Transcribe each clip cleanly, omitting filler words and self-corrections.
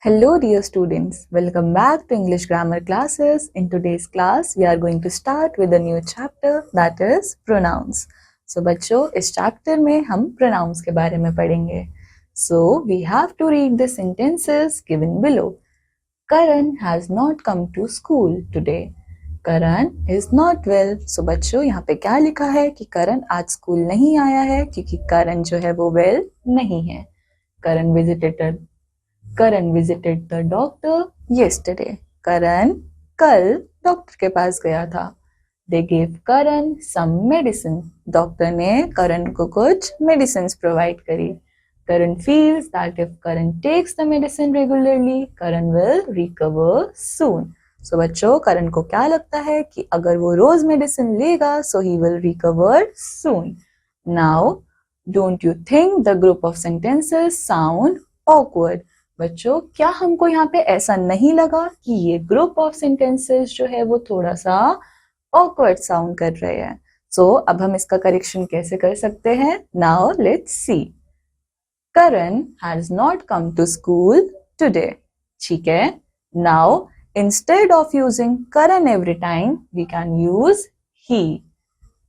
Hello dear students, welcome back to English grammar classes. In today's class, we are going to start with a new chapter that is pronouns. So बच्चों इस chapter में हम pronouns के बारे में पढ़ेंगे. So we have to read the sentences given below. Karan has not come to school today. Karan is not well. So बच्चों यहाँ पे क्या लिखा है कि करण आज स्कूल नहीं आया है क्योंकि करण जो है वो well नहीं है. Karan visited the doctor yesterday. Karan कल डॉक्टर के पास गया था. They gave Karan some medicine. Doctor ने करण को कुछ medicines provide करी. Karan feels that if Karan takes the medicine regularly, Karan will recover soon. So बच्चों करण को क्या लगता है कि अगर वो रोज मेडिसिन लेगा so he will recover soon. Now, don't you think the group of sentences sound awkward? बच्चों क्या हमको यहाँ पे ऐसा नहीं लगा कि ये ग्रुप ऑफ सेंटेंसेस जो है वो थोड़ा सा ऑकवर्ड साउंड कर रहे हैं. सो अब हम इसका करेक्शन कैसे कर सकते हैं? Now let's see. Karan has not come to school today. ठीक है. Now instead of using Karan every time we can use he.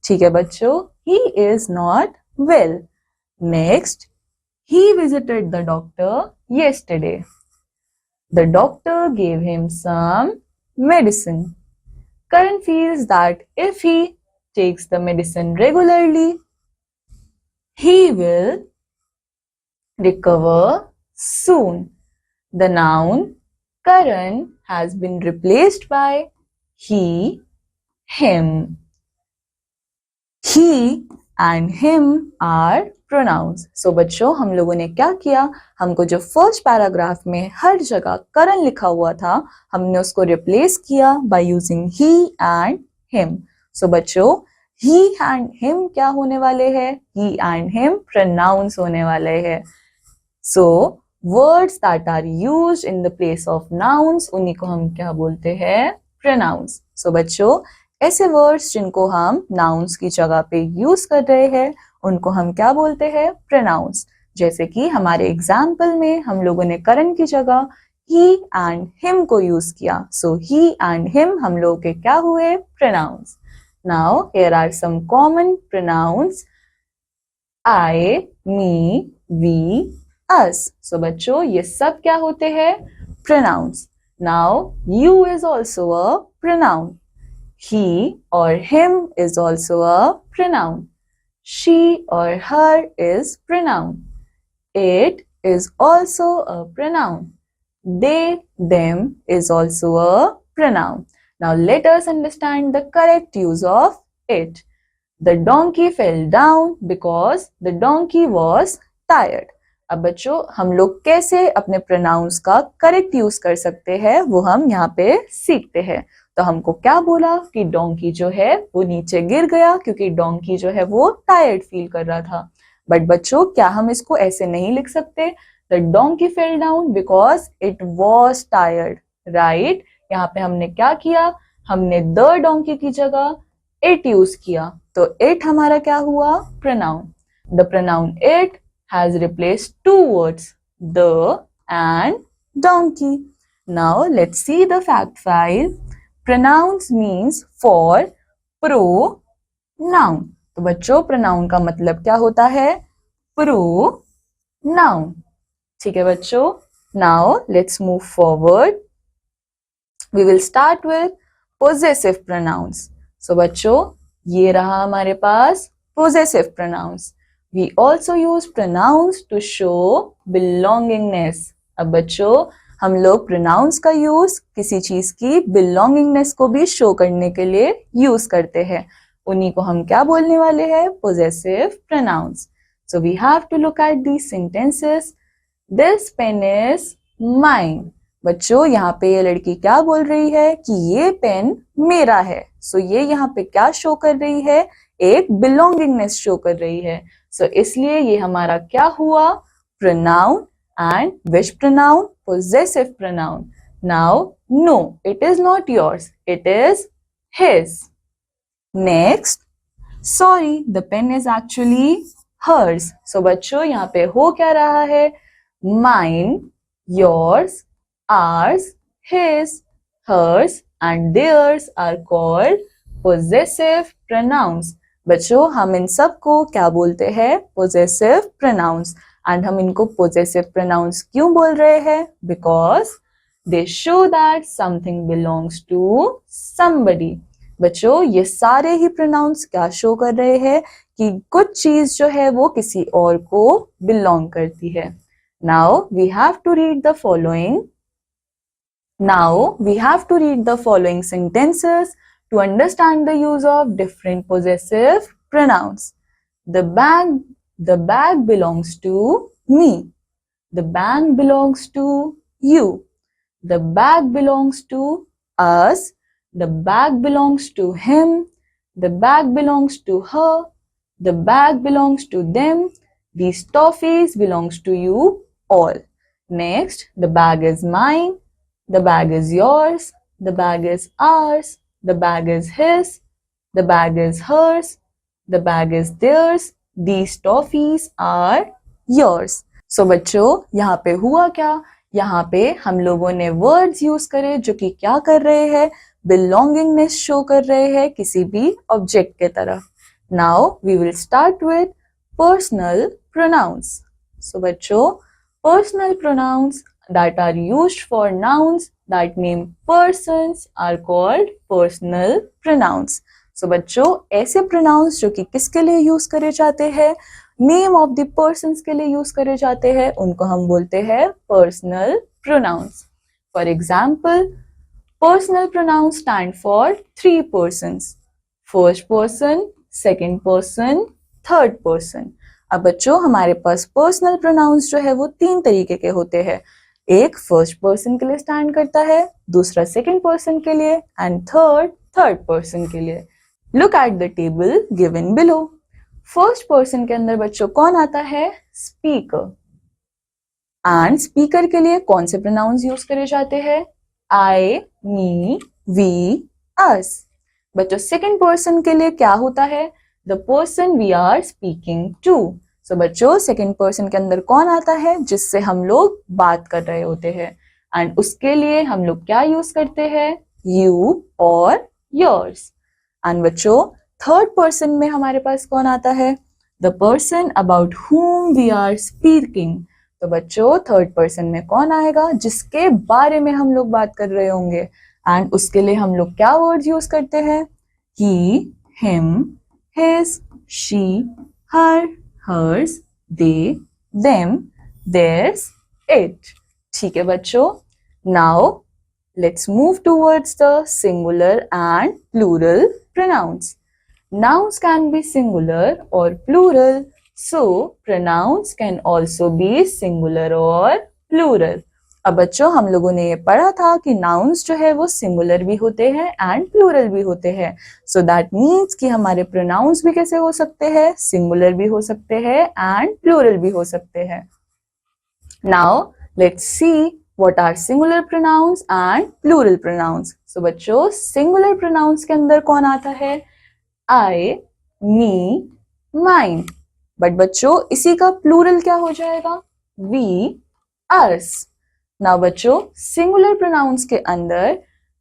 ठीक है बच्चों. He is not well. Next, he visited the doctor yesterday. The doctor gave him some medicine. Karan feels that if he takes the medicine regularly, he will recover soon. The noun Karan has been replaced by he, him. He and him are pronouns. So बच्चों हम लोगों ने क्या किया, हमको जो first paragraph में हर जगह करण लिखा हुआ था हमने उसको रिप्लेस किया by using he and him. So बच्चों ही एंड हिम क्या होने वाले हैं? ही एंड हिम प्रोनाउंस होने वाले हैं. So words that are used in the place of nouns उन्हीं को हम क्या बोलते हैं? प्रोनाउंस. सो बच्चों ऐसे वर्ड्स जिनको हम नाउन्स की जगह पे यूज कर रहे हैं उनको हम क्या बोलते हैं? प्रोनाउंस. जैसे कि हमारे एग्जाम्पल में हम लोगों ने करण की जगह ही एंड हिम को यूज किया. सो ही एंड हिम हम लोगों के क्या हुए? Pronouns. Now here are some common pronouns. I, me, we, us. So बच्चों ये सब क्या होते हैं? Pronouns. Now you is also a pronoun. He or him is also a pronoun. She or her is pronoun. It is also a pronoun. They, them is also a pronoun. Now let us understand the correct use of it. The donkey fell down because the donkey was tired. अब बच्चों हम लोग कैसे अपने pronounce का correct use कर सकते हैं वो हम यहाँ पे सीखते हैं. तो हमको क्या बोला कि डोंकी जो है वो नीचे गिर गया क्योंकि डोंकी जो है वो टायर्ड फील कर रहा था. बट बच्चों क्या हम इसको ऐसे नहीं लिख सकते? The donkey fell down because it was tired. Right. यहाँ पे हमने क्या किया? हमने द डोंकी की जगह इट यूज किया. तो इट हमारा क्या हुआ? Pronoun. The pronoun it has replaced two words, the and donkey. Now let's see the fact file. Pronouns means for pronoun. तो बच्चों pronoun का मतलब क्या होता है? pronoun. ठीक है बच्चों. Now let's move forward. We will start with possessive pronouns. So बच्चों ये रहा हमारे पास possessive pronouns. We also use pronouns to show belongingness. अब बच्चों हम लोग pronouns का यूज किसी चीज की belongingness को भी शो करने के लिए यूज करते हैं. उन्हीं को हम क्या बोलने वाले हैं? possessive pronouns. So we have to look at these sentences. This pen is mine. बच्चों यहाँ पे ये लड़की क्या बोल रही है कि ये पेन मेरा है. So ये यहाँ पे क्या शो कर रही है? एक belongingness शो कर रही है. So इसलिए ये हमारा क्या हुआ? pronoun. And which pronoun? Possessive pronoun. Now no, it is not yours, it is his. Next, sorry, the pen is actually hers. So बच्चों यहाँ पे हो क्या रहा है? mine, yours, ours, his, hers and theirs are called possessive pronouns. बच्चों हम इन सब को क्या बोलते हैं? possessive pronouns. एंड हम इनको possessive pronouns क्यों बोल रहे हैं? Because they show that something belongs to somebody. बच्चों ये सारे ही pronouns क्या शो कर रहे हैं कि कुछ चीज जो है वो किसी और को belong करती है. Now we have to read the following. Now we have to read the following sentences to understand the use of different possessive pronouns. The bag belongs to me. The bag belongs to you. The bag belongs to us. The bag belongs to him. The bag belongs to her. The bag belongs to them. These toffees belongs to you all. Next, the bag is mine. The bag is yours. The bag is ours. The bag is his. The bag is hers. The bag is theirs. These toffees are yours. So बच्चों यहाँ पे हुआ क्या? यहाँ पे हम लोगों ने वर्ड्स यूज करे जो कि क्या कर रहे हैं? बिलोंगिंगनेस शो कर रहे हैं किसी भी ऑब्जेक्ट के तरफ. Now we will start with personal pronouns. So बच्चों personal pronouns that are used for nouns that name persons are called personal pronouns. So बच्चों ऐसे pronouns जो कि किसके लिए यूज करे जाते हैं? नेम ऑफ द पर्सन्स के लिए यूज करे जाते हैं, उनको हम बोलते हैं personal pronouns. For example personal pronouns stand for 3 persons. First person, second person, third person. अब बच्चों हमारे पास पर्सनल प्रोनाउंस जो है वो 3 तरीके के होते हैं. एक फर्स्ट पर्सन के लिए स्टैंड करता है, दूसरा सेकेंड पर्सन के लिए एंड थर्ड पर्सन के लिए. Look at the table given below. First person के अंदर बच्चों कौन आता है? स्पीकर. एंड स्पीकर के लिए कौन से प्रोनाउंस यूज करे जाते हैं? I, me, we, us. बच्चों सेकेंड पर्सन के लिए क्या होता है? The person we are speaking to. So बच्चों सेकेंड पर्सन के अंदर कौन आता है? जिससे हम लोग बात कर रहे होते हैं एंड उसके लिए हम लोग क्या यूज करते हैं? यू और योर्स. एंड बच्चों थर्ड पर्सन में हमारे पास कौन आता है? The person about whom we are speaking. तो बच्चों थर्ड पर्सन में कौन आएगा? जिसके बारे में हम लोग बात कर रहे होंगे एंड उसके लिए हम लोग क्या वर्ड्स यूज करते हैं? He, him, his, she, her, hers, they, them, theirs, it. ठीक है बच्चों. Now let's move towards the singular and plural pronouns. Nouns can be singular or plural, so pronouns can also be singular or plural. अब बच्चों हम लोगों ने ये पढ़ा था कि नाउन्स जो है वो सिंगुलर भी होते हैं एंड प्लूरल भी होते हैं. सो दैट मीन्स कि हमारे प्रोनाउंस भी कैसे हो सकते हैं? सिंगुलर भी हो सकते हैं एंड प्लूरल भी हो सकते हैं. Now let's see what are singular pronouns and plural pronouns. So बच्चों सिंगुलर प्रोनाउंस के अंदर कौन आता है? आई, मी, माइन. बट बच्चों इसी का प्लूरल क्या हो जाएगा? We, us. नाउ बच्चों सिंगुलर प्रोनाउंस के अंदर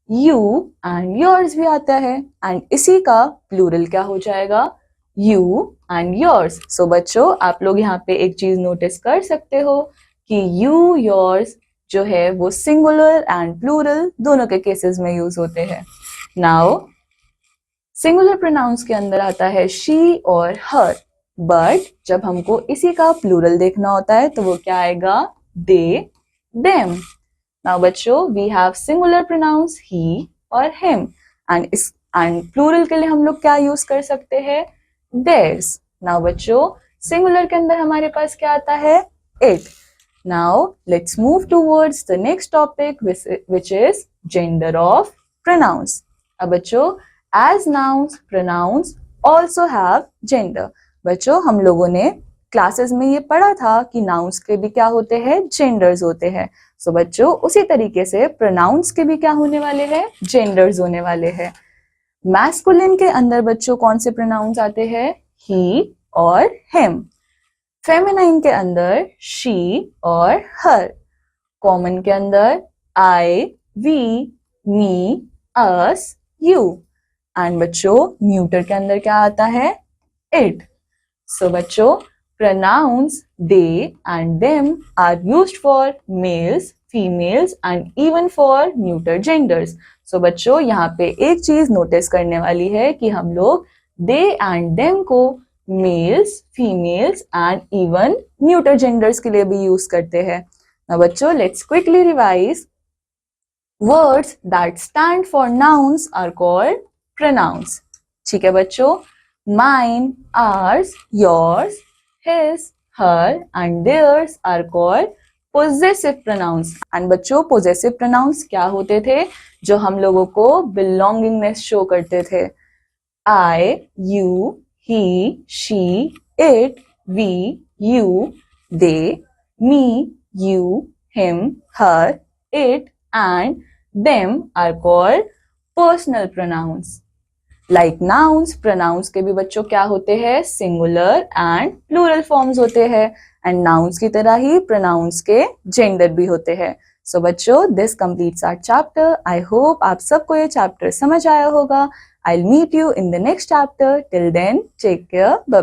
यू एंड योर्स भी आता है एंड इसी का प्लूरल क्या हो जाएगा? You and yours. सो बच्चों आप लोग यहाँ पे एक चीज नोटिस कर सकते हो कि यू, योर्स जो है वो सिंगुलर एंड प्लूरल दोनों के केसेस में यूज होते हैं. नाउ सिंगुलर प्रोनाउंस के अंदर आता है शी और हर, बट जब हमको इसी का प्लूरल देखना होता है तो वो क्या आएगा? दे, them. Now बच्चों we have singular pronouns he और him and plural के लिए हम लोग क्या यूज कर सकते हैं? theirs. Now बच्चों singular के अंदर हमारे पास क्या आता है? it. Now let's move towards the next topic which is gender of pronouns. अब बच्चों as nouns pronouns also have gender. बच्चों हम लोगों ने क्लासेस में ये पढ़ा था कि नाउन्स के भी क्या होते हैं? जेंडर्स होते हैं. सो बच्चों उसी तरीके से प्रोनाउंस के भी क्या होने वाले हैं? जेंडर्स होने वाले हैं. मैस्कुलिन के अंदर बच्चों कौन से प्रोनाउंस आते हैं? ही और हिम. फेमिनाइन के अंदर शी और हर. कॉमन के अंदर I, we, me, us, you. And बच्चों न्यूटर के अंदर क्या आता है? इट. सो बच्चों pronouns they and them are used for males, females and even for neuter genders. So बच्चों यहाँ पे एक चीज नोटिस करने वाली है कि हम लोग they and them को males, females and even neuter genders के लिए भी यूज करते हैं. Now बच्चों let's quickly revise. Words that stand for nouns are called pronouns. ठीक है बच्चों, mine, ours, yours, his, her and theirs are called possessive pronouns. And बच्चों possessive pronouns क्या होते थे? जो हम लोगों को belongingness show करते थे. I, you, he, she, it, we, you, they, me, you, him, her, it and them are called personal pronouns. Like nouns, pronouns के भी बच्चों क्या होते हैं? Singular and plural forms होते हैं. And nouns की तरह ही pronouns के gender भी होते हैं. So बच्चों, this completes our chapter. I hope आप सबको ये chapter समझ आया होगा. I'll meet you in the next chapter. Till then, take care. Bye bye.